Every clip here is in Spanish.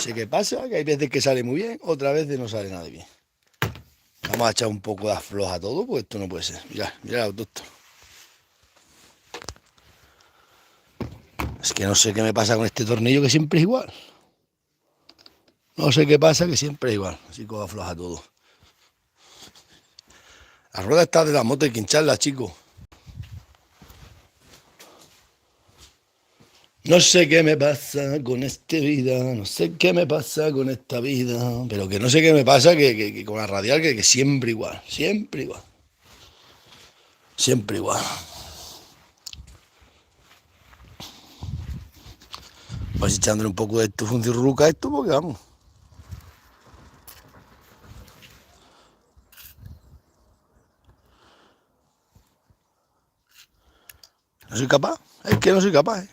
sé qué pasa, que hay veces que sale muy bien, otras veces no sale nada bien. Vamos a echar un poco de afloja a todo, porque esto no puede ser. Mirad, mirad el autoctor. Es que no sé qué me pasa con este tornillo, que siempre es igual. No sé qué pasa, que siempre es igual. Así que afloja todo. La rueda está de la moto, hay que hincharla, chicos. No sé qué me pasa con esta vida, no sé qué me pasa con esta vida, pero que no sé qué me pasa que con la radial, que siempre igual, siempre igual, siempre igual. Pues echándole un poco de esto funcirruca a esto, porque vamos. No soy capaz, es que no soy capaz, ¿eh?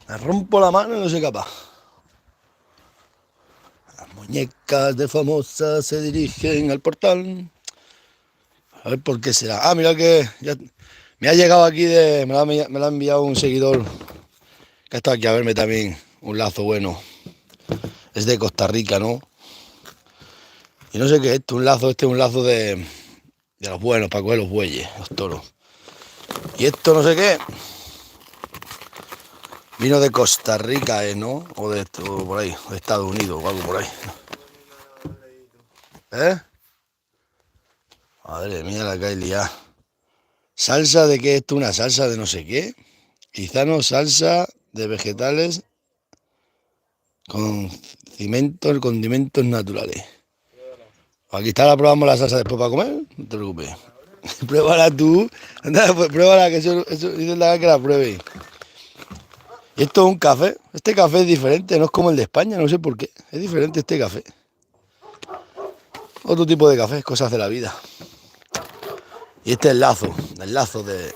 Me rompo la mano y no soy capaz. Las muñecas de famosas se dirigen al portal. A ver por qué será. Ah, mira que ya me ha llegado aquí me lo ha enviado un seguidor que ha estado aquí a verme también. Un lazo bueno. Es de Costa Rica, ¿no? Y no sé qué es esto, este es un lazo de los buenos, para coger los bueyes, los toros. Y esto no sé qué. Vino de Costa Rica, ¿no? O de esto, por ahí, de Estados Unidos o algo por ahí. ¿Eh? Madre mía, la que hay liada. ¿Salsa de qué es esto? Una salsa de no sé qué. Quizá salsa de vegetales con condimentos naturales. Aquí está, la probamos la salsa después para comer, no te preocupes. Pruébala tú, anda, pues pruébala, que eso dice la que la pruebe. Y esto es un café, este café es diferente, no es como el de España, no sé por qué, es diferente este café. Otro tipo de café, cosas de la vida. Y este es el lazo de...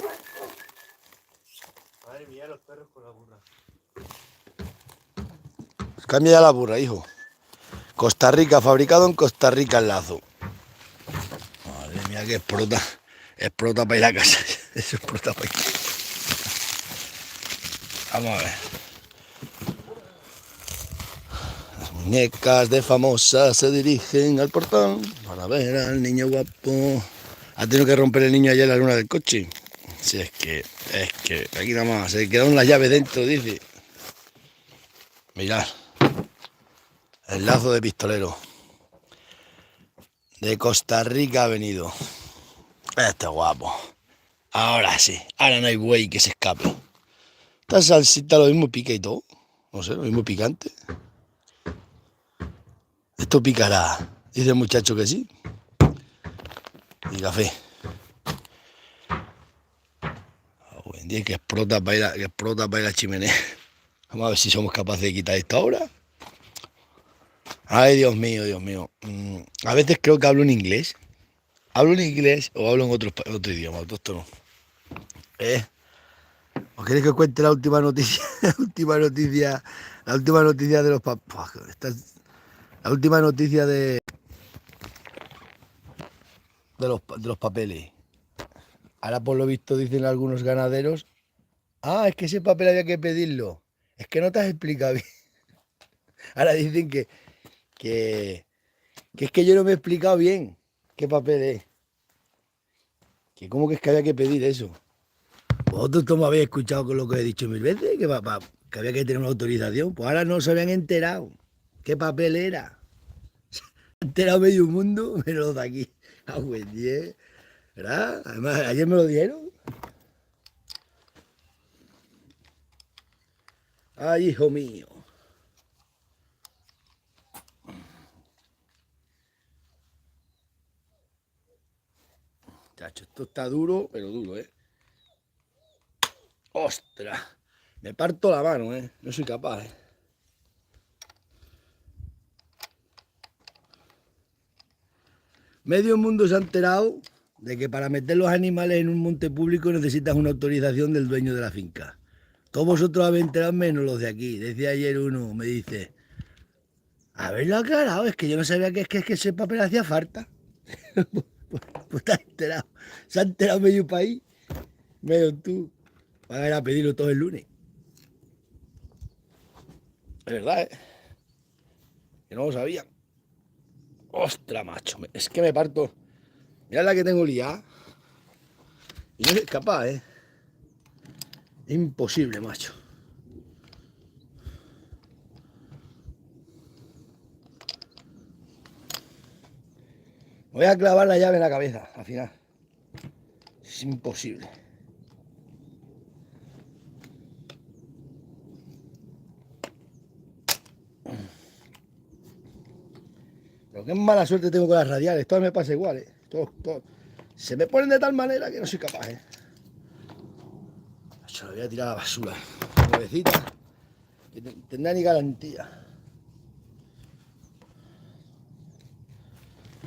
Madre mía, los perros con la burra. Cambia ya la burra, hijo. Costa Rica, fabricado en Costa Rica el lazo. Madre mía, que explota para ir a casa. Eso explota para ir. Vamos a ver. Las muñecas de famosas se dirigen al portón para ver al niño guapo. Ha tenido que romper el niño ayer la luna del coche. Si es que aquí nada más, se quedaron las llaves dentro, dice. Mirad, el lazo de pistolero. De Costa Rica ha venido. Este guapo. Ahora sí, ahora no hay güey que se escape. Esta salsita lo mismo pica y todo. No sé, lo mismo picante. Esto picará. Dice el muchacho que sí. Y café. Buen día que explota para ir a la chimenea. Vamos a ver si somos capaces de quitar esto ahora. Ay, Dios mío, Dios mío. A veces creo que hablo en inglés. Hablo en inglés o hablo en otro idioma, autóctono. ¿Os queréis que cuente la última noticia? La última noticia de los la última noticia de los papeles. Ahora por lo visto dicen algunos ganaderos, es que ese papel había que pedirlo. Es que no te has explicado bien. Ahora dicen que, que es que yo no me he explicado bien qué papel es. Que cómo que es que había que pedir eso. Vosotros todos me habéis escuchado con lo que he dicho mil veces, que había que tener una autorización. Pues ahora no se habían enterado. ¿Qué papel era? Se ha enterado medio mundo, menos los de aquí. Buen 10. ¿Verdad? Además, ayer me lo dieron. Ay, hijo mío. Chacho, esto está duro, pero duro, ¿eh? ¡Ostras! Me parto la mano, ¿eh? No soy capaz, ¿eh? Medio mundo se ha enterado de que para meter los animales en un monte público necesitas una autorización del dueño de la finca. Todos vosotros habéis enterado menos los de aquí. Decía ayer uno, me dice, haberlo aclarado, es que yo no sabía que ese papel hacía falta. Pues te has enterado. Se ha enterado medio país, medio tú. Van a ir a pedirlo todo el lunes. Es verdad, ¿eh? que no lo sabía. Ostras, macho, es que me parto. Mirad la que tengo liada. Y no soy capaz, Imposible, macho. Voy a clavar la llave en la cabeza, al final. Es imposible. Pero qué mala suerte tengo con las radiales. Todas me pasa igual, Todo. Se me ponen de tal manera que no soy capaz, Macho, la voy a tirar a la basura, Nuevecita. Que tendrá ni garantía.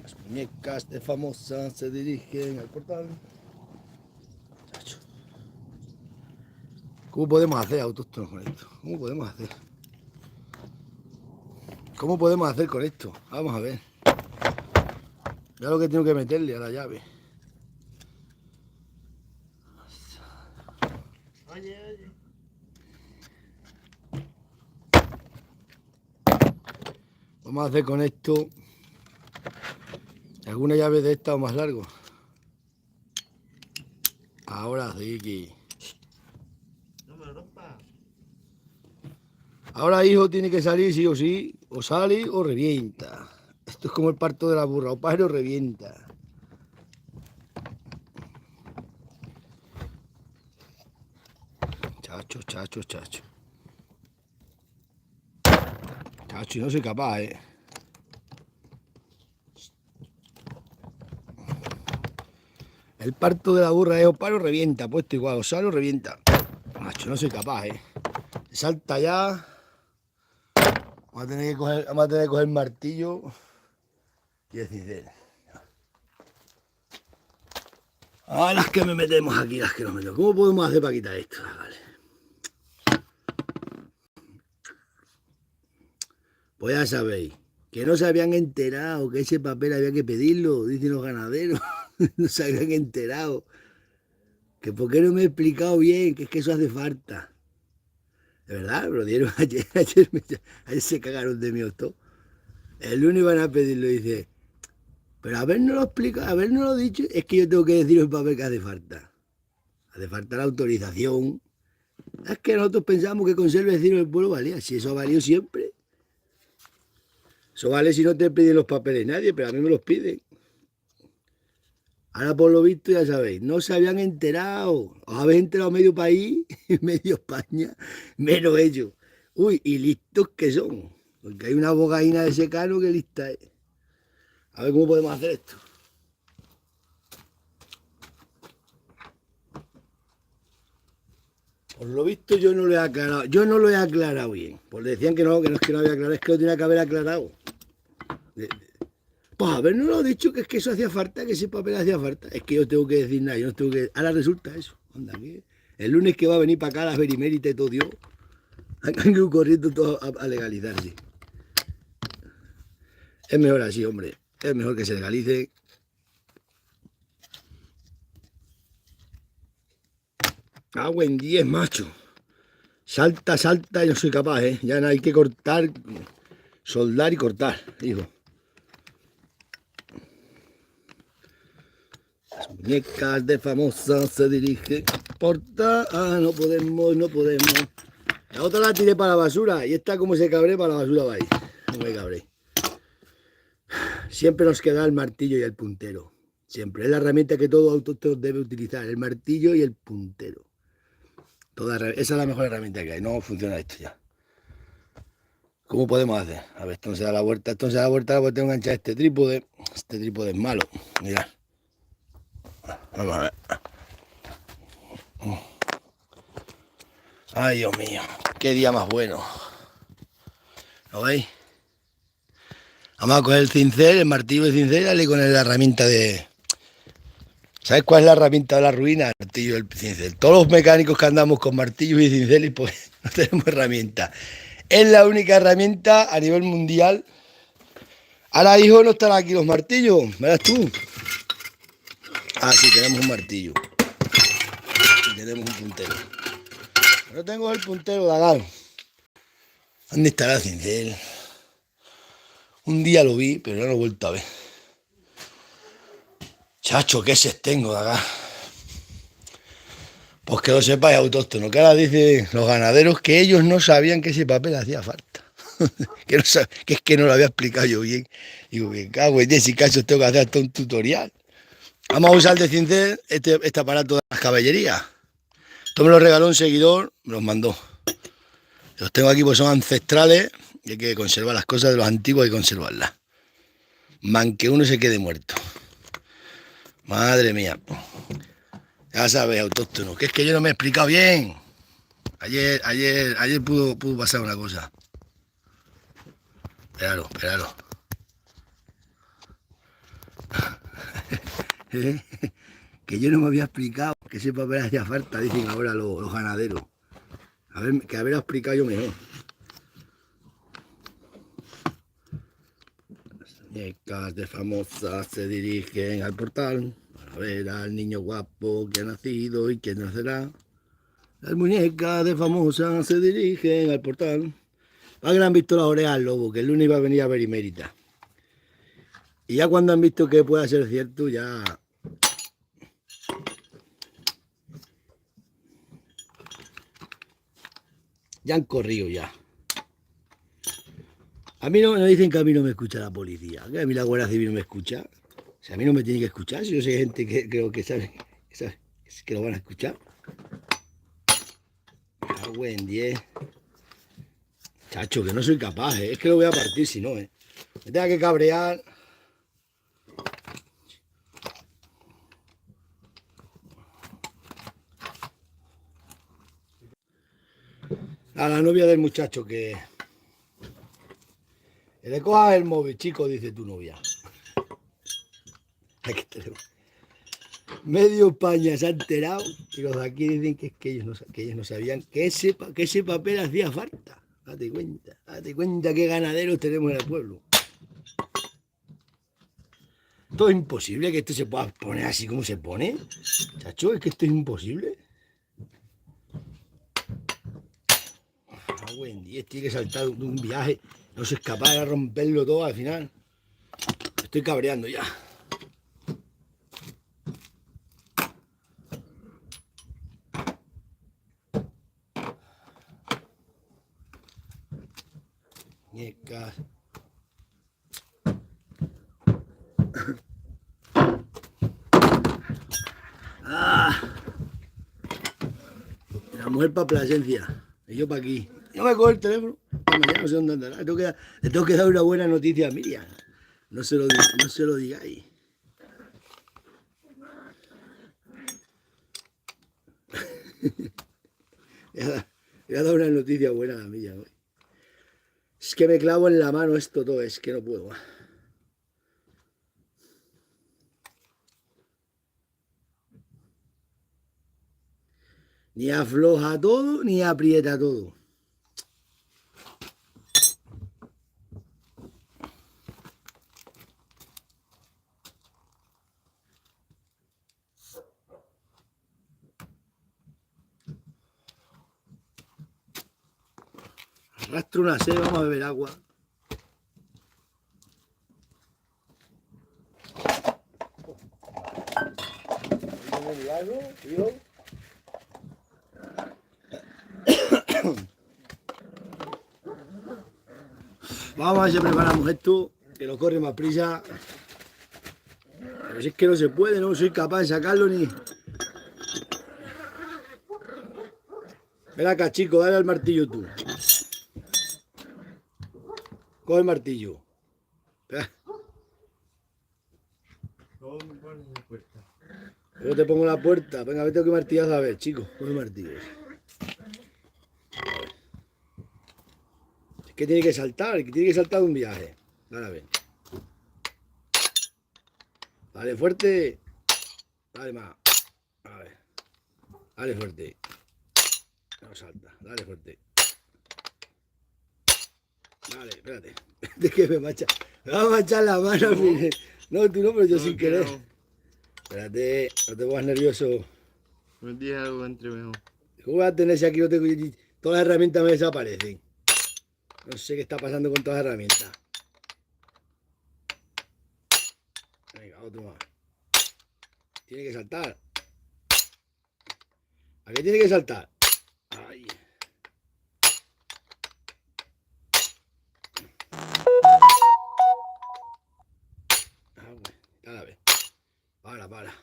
Las muñecas de famosa se dirigen al portal. Chacho. ¿Cómo podemos hacer autóctonos con esto? ¿Cómo podemos hacer? ¿Cómo podemos hacer con esto? Vamos a ver. Mira lo que tengo que meterle a la llave. Oye. Vamos a hacer con esto alguna llave de esta o más largo. Ahora sí que... No me lo rompa. Ahora, hijo, tiene que salir sí o sí. O sale o revienta. Esto es como el parto de la burra. O para o revienta. Chacho. Chacho, y no soy capaz, El parto de la burra es o para o revienta. Puesto igual, o sale o revienta. Macho, no soy capaz, Salta ya. Vamos a tener que coger el martillo y el cincel. Ah, las que me metemos aquí, las que nos metemos. ¿Cómo podemos hacer para quitar esto? Vale. Pues ya sabéis, que no se habían enterado que ese papel había que pedirlo, dicen los ganaderos. No se habían enterado. Que por qué no me he explicado bien, que es que eso hace falta. De verdad, lo dieron ayer se cagaron de mí todo. El lunes van a pedirlo y dice, pero habernos lo explicado, habernos lo dicho, es que yo tengo que decir el papel que hace falta. Hace falta la autorización. Es que nosotros pensamos que con ser vecino del pueblo valía, si eso valió siempre. Eso vale si no te piden los papeles nadie, pero a mí me los piden. Ahora por lo visto ya sabéis, no se habían enterado. Os habéis enterado medio país, medio España, menos ellos. Uy, y listos que son. Porque hay una bogaína de secano que lista es. A ver cómo podemos hacer esto. Por lo visto yo no lo he aclarado. Yo no lo he aclarado bien. Pues decían que no es que no había aclarado, es que lo tenía que haber aclarado. Pues habernos lo dicho que es que eso hacía falta, que ese papel hacía falta. Es que yo tengo que decir nada, yo no tengo que... Ahora resulta eso. Anda, ¿qué? El lunes que va a venir para acá las beriméritas y todo Dios. Han ido corriendo todos a legalizarse. Es mejor así, hombre. Es mejor que se legalice. Agua en 10, macho. Salta, y no soy capaz, Ya no hay que cortar, soldar y cortar, hijo. Las muñecas de famosa se dirigen. Porta. Ah, no podemos. La otra la tiré para la basura y esta como se cabré para la basura va a ir. No me cabré. Siempre nos queda el martillo y el puntero. Siempre. Es la herramienta que todo autóctono debe utilizar. El martillo y el puntero. Esa es la mejor herramienta que hay. No funciona esto ya. ¿Cómo podemos hacer? A ver, esto no se da la vuelta. Esto no se da la vuelta porque tengo que enganchar este trípode. Este trípode es malo. Mirad. Vamos a ver. Ay, Dios mío. Qué día más bueno. ¿Lo veis? Vamos a coger el cincel, el martillo de cincel y darle con la herramienta de... ¿Sabes cuál es la herramienta de la ruina? El martillo y el cincel. Todos los mecánicos que andamos con martillos y cinceles, pues no tenemos herramienta. Es la única herramienta a nivel mundial. Ahora, hijo, no están aquí los martillos. ¿Verás tú? Ah, sí, tenemos un martillo. Y tenemos un puntero. No tengo el puntero, Dagán. ¿Dónde estará el cincel? Un día lo vi, pero no lo he vuelto a ver. Chacho, qué sed tengo de acá. Pues que lo sepáis, autóctono, que ahora dicen los ganaderos que ellos no sabían que ese papel hacía falta. que, no que es que no lo había explicado yo bien. Digo, me cago en 10, si caso tengo que hacer hasta un tutorial. Vamos a usar de cincel este aparato de las caballerías. Esto me lo regaló un seguidor, me los mandó. Los tengo aquí porque son ancestrales y hay que conservar las cosas de los antiguos, hay que conservarlas. Man que uno se quede muerto. Madre mía. Ya sabes, autóctono, que es que yo no me he explicado bien. Ayer pudo pasar una cosa. Espéralo. Que yo no me había explicado que ese papel hacía falta, dicen ahora los ganaderos. A ver, que haberlo explicado yo mejor. Las muñecas de famosas se dirigen al portal para ver al niño guapo que ha nacido y que nacerá. Las muñecas de famosas se dirigen al portal. Para que le han visto las orejas al lobo, que el lunes iba a venir a ver Imérita. Y ya cuando han visto que pueda ser cierto, ya... Ya han corrido ya. A mí no dicen que a mí no me escucha la policía, que a mí la Guardia Civil no me escucha. Si a mí no me tiene que escuchar, si yo sé gente que creo que sabe que lo van a escuchar. Buen 10. Chacho, que no soy capaz, es que lo voy a partir si no, Me tenga que cabrear. A la novia del muchacho que le cojas el móvil, chico, dice tu novia. Medio España se ha enterado y los de aquí dicen que ellos no sabían que ese papel hacía falta. Date cuenta qué ganaderos tenemos en el pueblo. Esto es imposible que esto se pueda poner así como se pone. Chacho, es que esto es imposible. Buen día, tiene que saltar de un viaje. No se es capaz de romperlo todo al final. Me estoy cabreando ya. Muñecas. La mujer para Plasencia. Y yo para aquí. Yo me cojo el teléfono. Mañana no sé dónde andará. Le tengo que dar una buena noticia a Miriam. No se lo digáis. Le voy a dar una noticia buena a la Miriam hoy. Es que me clavo en la mano esto todo. Es que no puedo. Ni afloja todo, ni aprieta todo. Arrastro una sed, vamos a beber agua. Vamos a ver si preparamos esto, que lo corre más prisa. Pero si es que no se puede, no soy capaz de sacarlo ni... Ven acá, chico, dale al martillo tú. Coge el martillo. Espera. Luego te pongo la puerta. Venga, vete que martillazo a ver, chico. Coge el martillo. Es que tiene que saltar, de un viaje. Dale a ver. Dale fuerte. Dale más. A ver. Dale fuerte. No salta. Dale fuerte. Dale, espérate. Es que me va a manchar la mano. No, tú no, pero yo sin querer. Espérate, no te pongas nervioso. Me dije algo entre mejor. ¿Cómo voy a tener si aquí no tengo... Todas las herramientas me desaparecen? No sé qué está pasando con todas las herramientas. Otro más. Tiene que saltar. ¿A qué tiene que saltar? Ay. Cada vez. Para.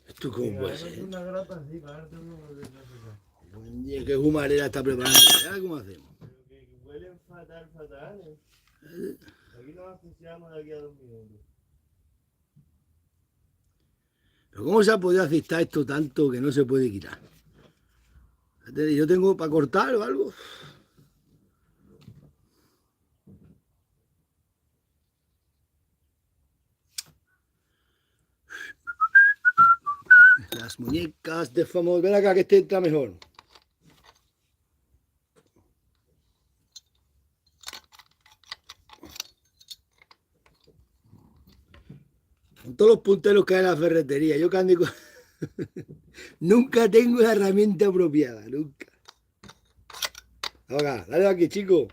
¿Esto cómo puede ser? Una grapa así, para darte uno de esos. ¿Qué humarera está preparando? ¿Ya cómo hacemos? Que huelen fatal. Aquí nos asociamos de aquí a 2 minutos. ¿Pero cómo se ha podido acistar esto tanto que no se puede quitar? Yo tengo para cortar o algo. Las muñecas de famoso. Ven acá que este entra mejor. Con todos los punteros que hay en la ferretería. Yo que ando con... Nunca tengo la herramienta apropiada. Nunca. Ahora, dale aquí, chico.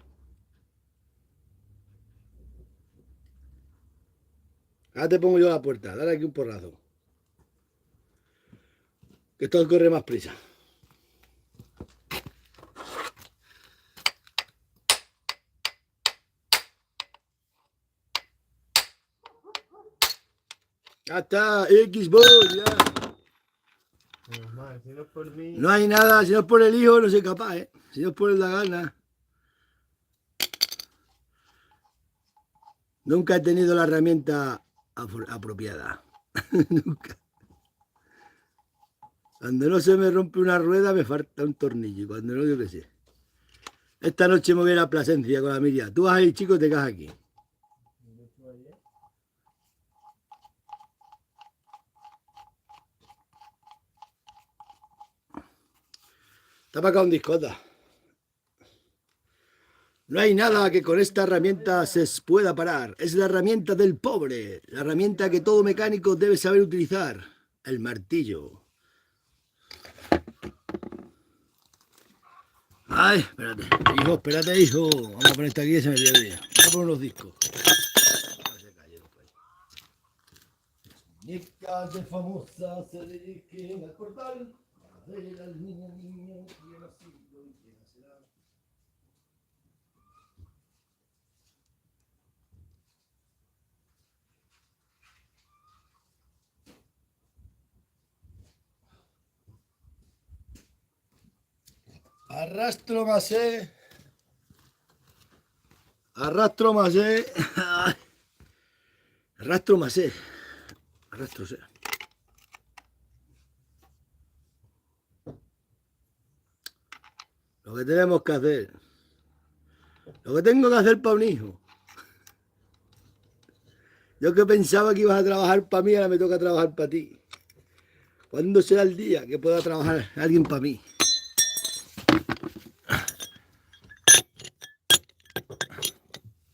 Ahora te pongo yo la puerta. Dale aquí un porrazo. Que esto corre más prisa. Ya está, Xbox, ya. Si no es por mí. No hay nada, si no es por el hijo, no soy capaz, ¿eh? Si no es por la gana. Nunca he tenido la herramienta apropiada. Nunca. Cuando no se me rompe una rueda, me falta un tornillo. Cuando no, yo qué sé. Esta noche me voy a ir a Plasencia con la Miriam. Tú vas ahí, chico, te quedas aquí. Está para acá un discota. No hay nada que con esta herramienta se pueda parar. Es la herramienta del pobre. La herramienta que todo mecánico debe saber utilizar. El martillo. Ay, espérate, hijo. Vamos a poner esta aquí y se me olvida. Vamos a poner unos discos. Muñecas de famosas se dediquen a cortar. A ver al niño, quién ha sido y quién será. Arrastro más, Arrastro más, Arrastro más, Arrastro, Lo que tenemos que hacer. Lo que tengo que hacer para un hijo. Yo que pensaba que ibas a trabajar para mí, ahora me toca trabajar para ti. ¿Cuándo será el día que pueda trabajar alguien para mí?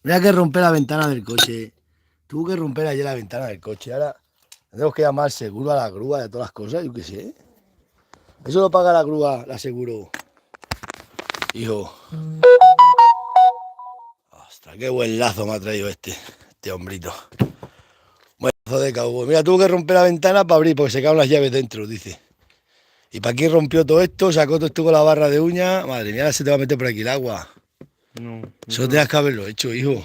Mira que romper la ventana del coche. Tuve que romper ayer la ventana del coche. Ahora tenemos que llamar seguro a la grúa y a todas las cosas, yo qué sé. Eso lo paga la grúa, la seguro. Hijo. Ostras, qué buen lazo me ha traído este hombrito. Buen lazo de cowboy. Mira, tuvo que romper la ventana para abrir, porque se quedaron las llaves dentro, dice. ¿Y para qué rompió todo esto? Sacó todo esto con la barra de uña. Madre mía, ahora se te va a meter por aquí el agua. No. Eso tenías que haberlo hecho, hijo.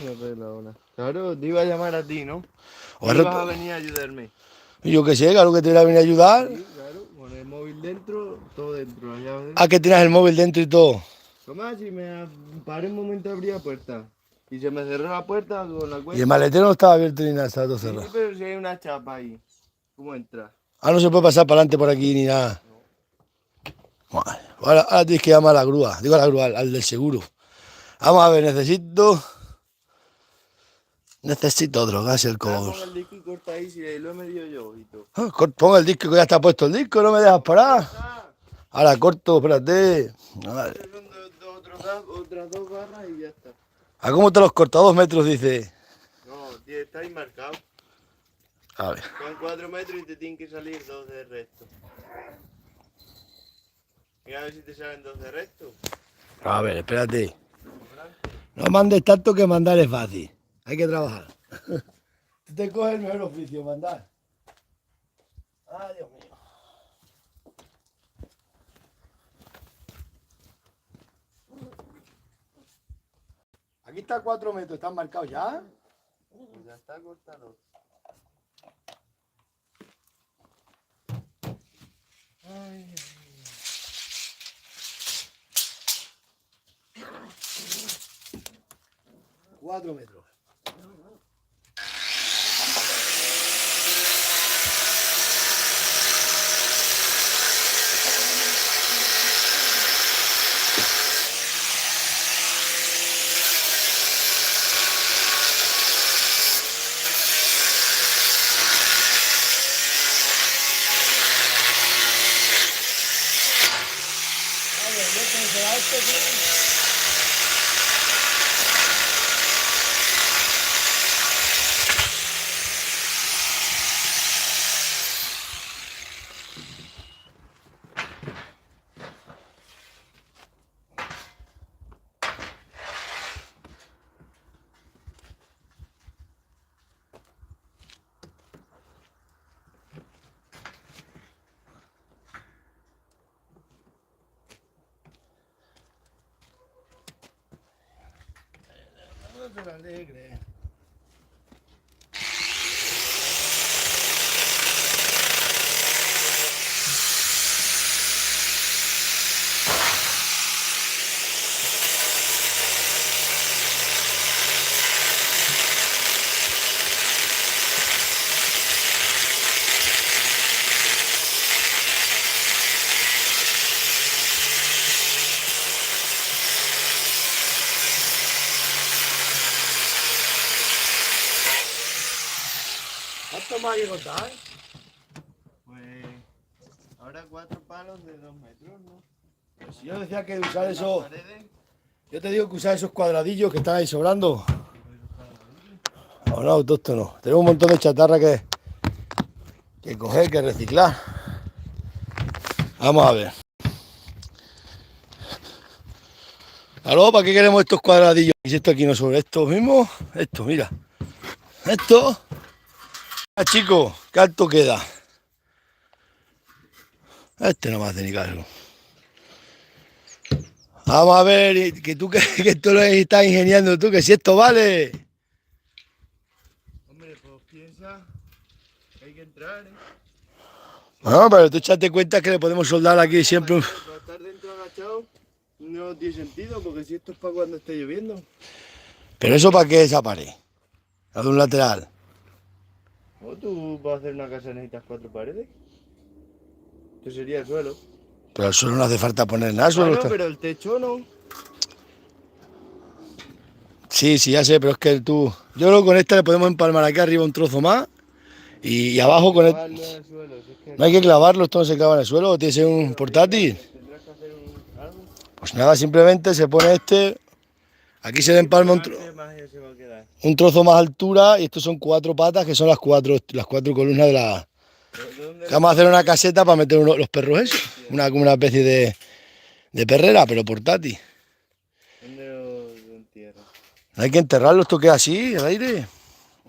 Claro, te iba a llamar a ti, ¿no? O ¿Y vas a venir a ayudarme? Yo qué sé, claro que te voy a venir a ayudar. Sí, claro, con el móvil dentro, todo dentro, la llave dentro. Ah, que tienes el móvil dentro y todo. ¿Cómo si me paré un momento a abrir la puerta? Y se me cerró la puerta con la Y cuenta. el maletero no estaba abierto ni nada, estaba todo Sí, cerrado. pero si hay una chapa ahí, ¿cómo entra? Ah, no se puede pasar para adelante por aquí ni nada. Madre, ahora tienes que llamar a la grúa, digo a la grúa, al del seguro. Vamos a ver, necesito drogas y alcohol. Ponga el disco y corta ahí, si lo he medido yo y todo. Ponga el disco, que ya está puesto el disco, no me dejas parar. Ahora corto, espérate. Vale. Son otras 2 barras y ya está. ¿A cómo te los corto? A 2 metros, dice. No, está ahí marcado. A ver. Son 4 metros y te tienen que salir 2 de resto. Mira a ver si te salen 2 de resto. A ver, espérate. No mandes tanto, que mandar es fácil. Hay que trabajar. Tú te coges el mejor oficio, mandar. Ay, Dios mío. Aquí está 4 metros, están marcados ya. Pues ya está cortado. Ay, 4 metros. No te la alegre. ¿Cuánto más hay que contar? pues ahora 4 palos de 2 metros, ¿no? Pues si yo decía que usar Las eso, paredes, yo te digo que usar esos cuadradillos que están ahí sobrando. No, no, autóctono. Tenemos un montón de chatarra que coger, que reciclar. Vamos a ver. ¿Aló? ¿Para qué queremos estos cuadradillos? ¿Y si esto aquí no sobre esto mismo? Esto, mira. Esto. Ah, chico, ¿qué alto queda? Este no me hace ni caso. Vamos a ver, que tú que esto lo estás ingeniando tú, que si esto vale. hombre, pues piensa que hay que entrar, ¿eh? No, pero tú échate cuenta que le podemos soldar aquí siempre un... Para estar dentro agachado no tiene sentido, porque si esto es para cuando esté lloviendo. Pero eso para qué es esa pared. La de un lateral. ¿O tú vas a hacer una casa necesitas 4 paredes? Esto sería el suelo. Pero el suelo no hace falta poner nada. El suelo Bueno, está... pero el techo no. Sí, sí, ya sé, pero es que tú... Yo creo que con esta le podemos empalmar aquí arriba un trozo más y abajo con el... Clavarlo en el suelo, si es que No hay que clavarlo, esto no se clava en el suelo, tiene que ser un portátil. tendrás que hacer algo. Pues nada, simplemente se pone este... Aquí se le empalma ¿Qué más se va a quedar? un trozo más altura y estos son 4 patas que son las cuatro columnas de la... ¿De dónde Que vamos a hacer una caseta para meter los perros esos. Como una especie de perrera, pero portátil. lo entierras? No hay que enterrarlo, esto queda así, el aire.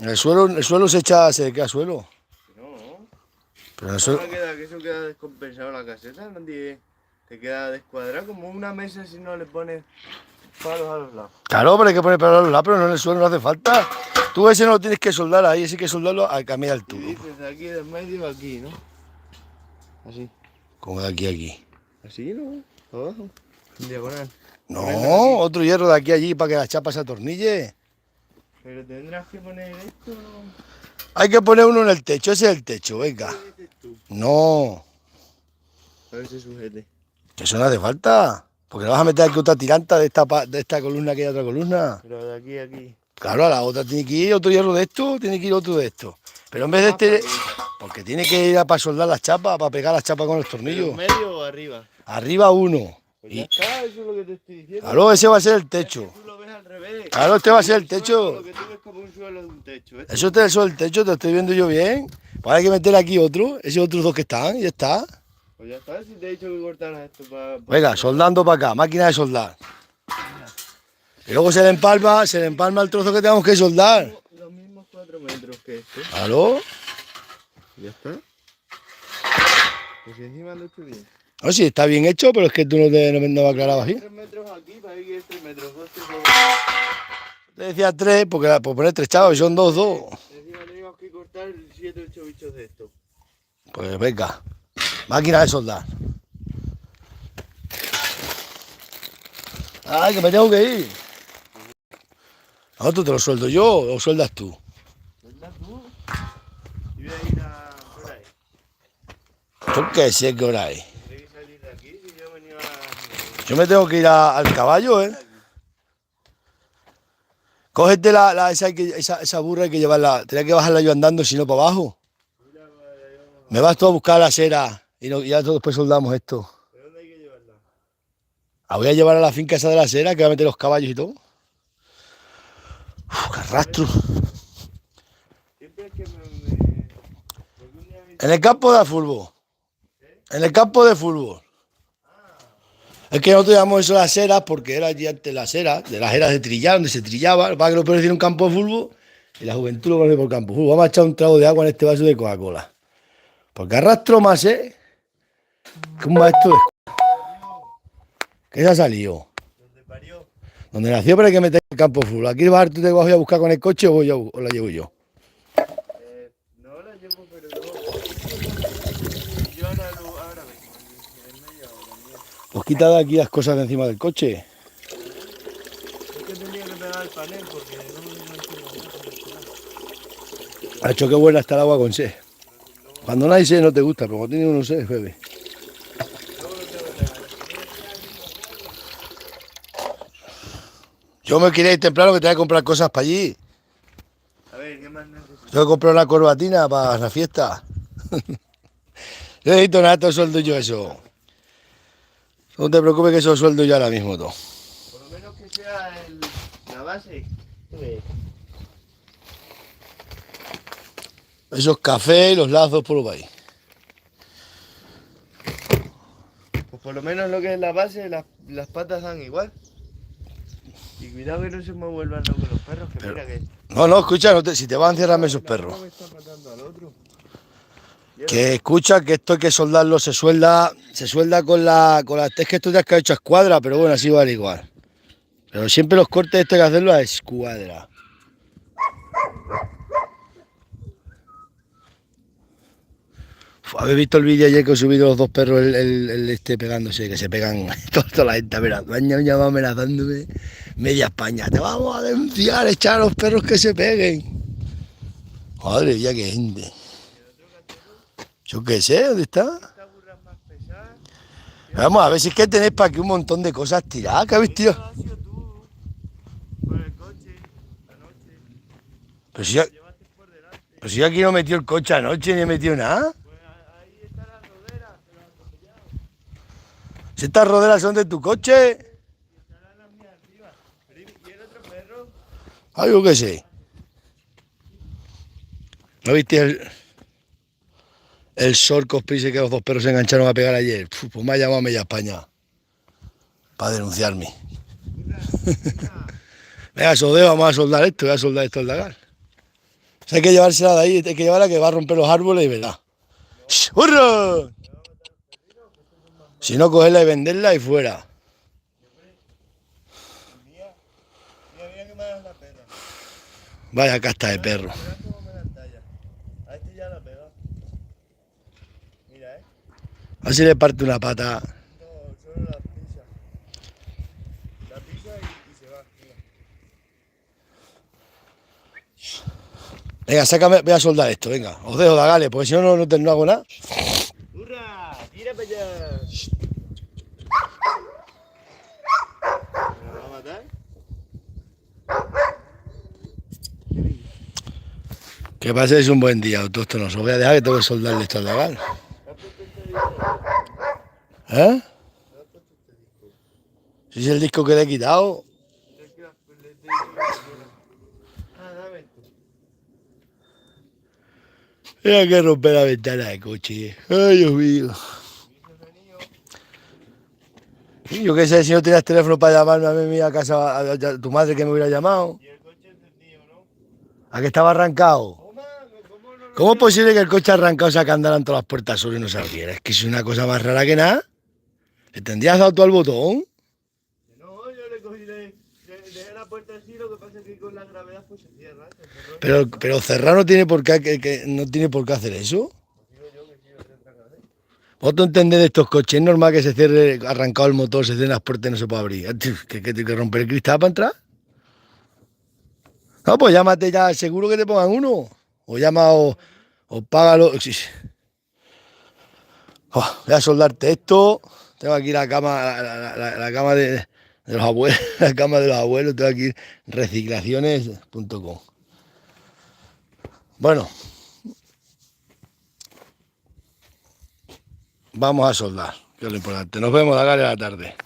El suelo se queda suelo. No. Pero en el suelo... Queda, que eso queda descompensado la caseta, nadie te queda descuadrado como una mesa si no le pones palos a los lados. Claro, pero hay que poner pelos a los lados, pero no en el suelo, no hace falta. Tú ese no lo tienes que soldar ahí, ese hay que soldarlo a media Y altura. dices de aquí del medio aquí, ¿no? Así. Como de aquí a aquí. Así, ¿no? Abajo. En diagonal. No, otro hierro de aquí a allí para que la chapa se atornille. Pero tendrás que poner esto. Hay que poner uno en el techo, ese es el techo, venga. ¿Qué dices tú? No, A ver si sujete. que eso no hace falta. Porque le vas a meter aquí otra tiranta de esta columna que hay otra columna. Pero de aquí a aquí. Claro, a la otra tiene que ir otro hierro de esto, tiene que ir otro de esto. Pero en vez de este, porque tiene que ir para soldar las chapas, para pegar las chapas con los ¿Pero tornillos. en medio o arriba? Arriba uno. Pues Y ya está, eso es lo que te estoy diciendo. claro, ese va a ser el Es techo. que tú lo ves al revés. Claro, este va a ser el suelo, techo. Lo que tú ves como un suelo de un techo. Esto Eso es el techo, te lo estoy viendo yo bien. Pues hay que meter aquí otro, esos otros dos que están, y ya está. Pues ya está, si te he dicho que cortaras esto para... Venga, soldando para acá, máquina de soldar. Y luego se le empalma el trozo que tenemos que soldar. Los mismos 4 metros. que este. Claro. Ya está. Pues encima lo he hecho bien. No, sí, está bien hecho, pero es que tú no me aclarabas así. 3 metros aquí, para que es 3 metros. 2, 3, Le decía 3, porque por poner 3 chavos, y son 2, 2. Encima teníamos que cortar 7, 8 bichos de esto. Pues venga, máquina de soldar. Ay, que me tengo que ir. ¿A otro te lo sueldo yo o sueldas tú? ¿Verdad tú? Yo voy a ir a... por ahí. Yo qué sé qué hora es. Tendré que salir de aquí si yo venía a... Yo me tengo que ir al caballo, ¿eh? Cógete esa burra, hay que llevarla. Tenía que bajarla yo andando, si no para abajo. Me vas tú a buscar la acera y ya después soldamos esto. ¿Pero dónde hay que llevarla? La voy a llevar a la finca esa de la acera, que va a meter los caballos y todo. Uf, qué arrastro. Siempre es que porque un día me... En el campo de fútbol. En el campo de fútbol. Es que nosotros llamamos eso las eras porque era allí antes las eras, de las eras de trillar, donde se trillaba, para que lo parecía un campo de fútbol y la juventud lo conoce por campo de fútbol. Vamos a echar un trago de agua en este vaso de Coca-Cola. Porque arrastro más, ¿eh? Que un maestro de... ¿Qué se ha salido? ¿Dónde parió? Donde nació, pero hay que meter el campo de fútbol. Aquí vas tú te vas a buscar con el coche o la llevo yo. No la llevo, pero no. Yo ahora vengo, en media hora. Mía. Pues quita de aquí las cosas de encima del coche. Es que tenía que pegar el panel porque no entiendo nada. Ha hecho que buena está el agua con sed. Cuando no hay sed no te gusta, pero cuando tiene uno sed, bebe. Luego lo tengo que pegar. Yo me quería ir temprano que tenía que comprar cosas para allí. A ver, ¿qué más necesito? Tengo que comprar una corbatina para la fiesta. No necesito nada, todo sueldo yo eso. No te preocupes que eso sueldo yo ahora mismo todo. Por lo menos que sea la base. ¿Tú ves? Esos cafés y los lazos por los país. Pues por lo menos lo que es la base, las patas dan igual. Y cuidado que no se me vuelvan locos los perros, que mira que... No, escucha, si te van a encierrarme esos perros. Uno me está matando al otro. Que escucha que esto hay que soldarlo, se suelda con la es que esto te has hecho a escuadra, pero bueno, así vale igual. Pero siempre los cortes esto hay que hacerlo a escuadra. ¿Habéis visto el vídeo ayer que he subido los dos perros, el este pegándose, que se pegan toda la gente amenazándome, media España, te vamos a denunciar, echar a los perros que se peguen. Madre mía, qué gente. Yo qué sé, ¿dónde está? Esta burra es más pesada. Vamos a ver si es que tenéis para aquí un montón de cosas tiradas, que habéis tirado. Eso has sido tú. Con el coche, anoche. Pero si, yo, Llevaste por delante. pero si yo aquí no he metido el coche anoche ni he metido nada. Pues ahí está la rodera, te la has atropellado. Si estas rodelas son de tu coche. Estarán las mías arriba. Pero ¿y el otro perro? Ay, yo qué sé. ¿No viste el Sorcos Prise que los dos perros se engancharon a pegar ayer? Pues me ha llamado a Media España para denunciarme. Venga, Sodeo, vamos a soldar esto, voy a soldar esto al Dakar. O sea, hay que llevársela de ahí, hay que llevarla que va a romper los árboles y verá. ¡Burro! Si no, cogerla y venderla y fuera. Mira, mira que me das la pena. Vaya casta de perro. Verás cómo me la talla. A este ya la pega. Mira, A ver si le parte una pata. No, solo la pisa. La pisa y se va. Mira. Venga, sácame, voy a soldar esto, venga. Os dejo, Dagales, porque si no, no hago nada. ¡Hurra! ¡Tira para allá! ¿Me la va a matar? Que paséis un buen día, autóctonos. Os voy a dejar que tengo que soldarle esto al Dagal. ¿Te has puesto este disco? ¿Eh? ¿Te has puesto este disco? Si es el disco que le he quitado. Es que pues, le he dicho que lo quiera. Ah, dame esto. Hay que romper la ventana del coche. Ay, Dios mío. Mi hijo venido. Y yo qué sé, si no tenías teléfono para llamarme a mí a casa, a tu madre que me hubiera llamado. Y el coche encendido, ¿no? ¿A que estaba arrancado? ¡Toma! ¿Cómo es posible que el coche arrancado se andaran todas las puertas solo y no se abriera? Es que es una cosa más rara que nada. ¿Le tendrías dado tú al botón? No, yo le cogí, le dejé la puerta así, lo que pasa es que con la gravedad pues se cierra, se cerró. Pero cerrar no tiene por qué, no tiene por qué hacer eso. Digo yo que sí, lo sé otra vez. ¿Vosotros entendés de estos coches? Es normal que se cierre arrancado el motor, se cierren las puertas y no se puede abrir. ¿Que romper el cristal para entrar? No, pues llámate ya, seguro que te pongan uno. O llama o págalo. Sí, sí. Oh, voy a soldarte esto. Tengo aquí la cama, la cama de los abuelos, la cama de los abuelos. Tengo aquí reciclaciones.com. Bueno, vamos a soldar, que es lo importante. Nos vemos a la tarde.